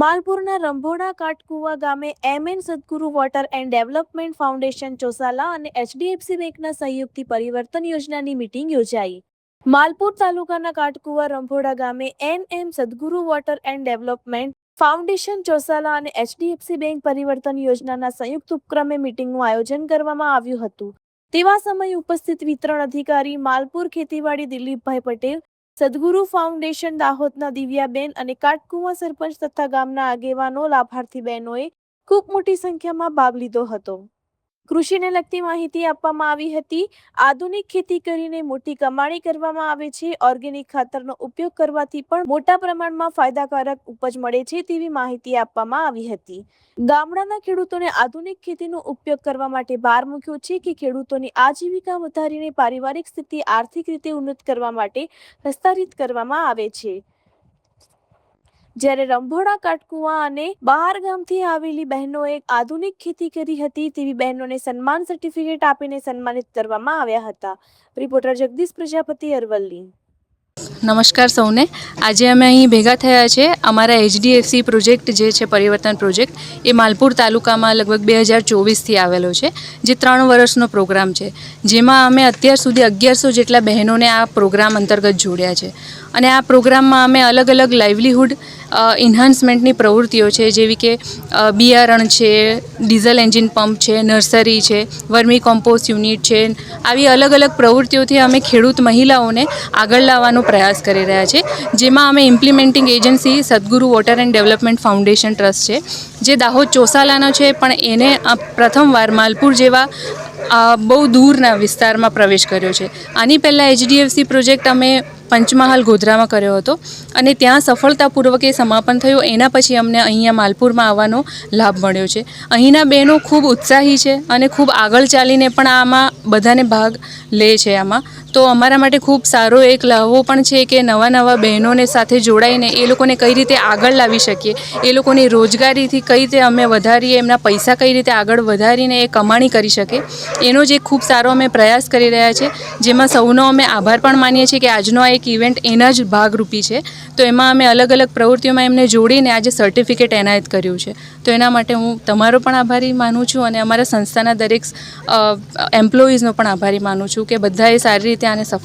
માલપુરના રંભોડા કાટકુવા ગામે એમએન સદગુરુ water and development foundation ચોસાલા અને એચડીએફસી બેંકના સહયોગથી પરિવર્તન યોજનાની મીટિંગ યોજાઈ. માલપુર તાલુકાના કાટકુવા રંભોડા ગામે એનએમ સદગુરુ વોટર એન્ડ ડેવલપમેન્ટ ફાઉન્ડેશન ચોસાલા અને એચડીએફસી બેંક પરિવર્તન યોજનાના સંયુક્ત ઉપક્રમે મીટિંગનું આયોજન કરવામાં આવ્યું હતું. તેવા સમયે ઉપસ્થિત વિતરણ અધિકારી માલપુર ખેતીવાડી દિલીપભાઈ પટેલ, સદગુરુ ફાઉન્ડેશન દાહોદના દિવ્યાબેન અને કાટકુવા સરપંચ તથા ગામના આગેવાનો લાભાર્થી બહેનોએ ખૂબ મોટી સંખ્યામાં ભાગ લીધો હતો. કૃષિને લગતી માહિતી આપવામાં આવી હતી. આધુનિક ખેતી કરીને મોટી કમાણી કરવામાં આવે છે. ઓર્ગેનિક ખાતરનો ઉપયોગ કરવાથી પણ મોટા પ્રમાણમાં ફાયદાકારક ઉપજ મળે છે તેવી માહિતી આપવામાં આવી હતી. ગામડાના ખેડૂતોને આધુનિક ખેતીનો ઉપયોગ કરવા માટે ભાર મૂક્યો છે કે ખેડૂતોની આજીવિકા વધારીને પારિવારિક સ્થિતિ આર્થિક રીતે ઉન્નત કરવા માટે હસ્તાંતરિત કરવામાં આવે છે. જ્યારે રંભોડા કાટકુવા અને બહાર ગામથી આવેલી બહેનોએ આધુનિક ખેતી કરી હતી તેવી બહેનોને સન્માન સર્ટિફિકેટ આપીને સન્માનિત કરવામાં આવ્યા હતા. રિપોર્ટર જગદીશ પ્રજાપતિ, અરવલ્લી. નમસ્કાર સૌને. આજે અમે અહીં ભેગા થયા છે. અમારા એચડીએફસી પ્રોજેક્ટ જે છે પરિવર્તન પ્રોજેક્ટ એ માલપુર તાલુકામાં લગભગ 2024થી આવેલો છે, જે 3 વર્ષનો પ્રોગ્રામ છે, જેમાં અમે અત્યાર સુધી 1100 જેટલા બહેનોને આ પ્રોગ્રામ અંતર્ગત જોડ્યા છે. અને આ પ્રોગ્રામમાં અમે અલગ અલગ લાઇવલીહુડ ઇન્હાન્સમેન્ટની પ્રવૃત્તિઓ છે, જેવી કે બિયારણ છે, ડીઝલ એન્જિન પંપ છે, નર્સરી છે, વર્મી કોમ્પોસ્ટ યુનિટ છે, આવી અલગ અલગ પ્રવૃત્તિઓથી અમે ખેડૂત મહિલાઓને આગળ લાવવાનો પ્રયાસ કરી રહ્યા છે. જેમાં અમે ઇમ્પ્લિમેન્ટિંગ એજન્સી સદગુરુ water and development foundation trust છે, જે દાહોદ ચોસાલાનો છે, પણ એને પ્રથમવાર માલપુર જેવા બહુ દૂરના વિસ્તારમાં પ્રવેશ કર્યો છે. આની પહેલાં એચડીએફસી પ્રોજેક્ટ અમે પંચમહાલ ગોધરામાં કર્યો હતો અને ત્યાં સફળતાપૂર્વક એ સમાપન થયું. એના પછી અમને અહીંયા માલપુરમાં આવવાનો લાભ મળ્યો છે. અહીંના બહેનો ખૂબ ઉત્સાહી છે અને ખૂબ આગળ ચાલીને પણ આમાં બધાને ભાગ લે છે. આમાં તો અમારા માટે ખૂબ સારો એક લાભો પણ છે કે નવા બહેનોને સાથે જોડાઈને એ લોકોને કઈ રીતે આગળ લાવી શકીએ, એ લોકોની રોજગારીથી કઈ રીતે અમે વધારીએ, એમના પૈસા કઈ રીતે આગળ વધારીને એ કમાણી કરી શકે, એનો જ એક ખૂબ સારો અમે પ્રયાસ કરી રહ્યા છે. જેમાં સૌનો અમે આભાર પણ માનીએ છીએ કે આજનો આ એક ઇવેન્ટ એના જ ભાગરૂપી છે. તો એમાં અમે અલગ અલગ પ્રવૃત્તિઓમાં એમને જોડીને આજે સર્ટિફિકેટ એનાયત કર્યું છે. તો એના માટે હું તમારો પણ આભારી માનું છું અને અમારા સંસ્થાના દરેક એમ્પ્લોઈઝનો પણ આભારી માનું છું કે બધાએ સારી રીતે આને સફળ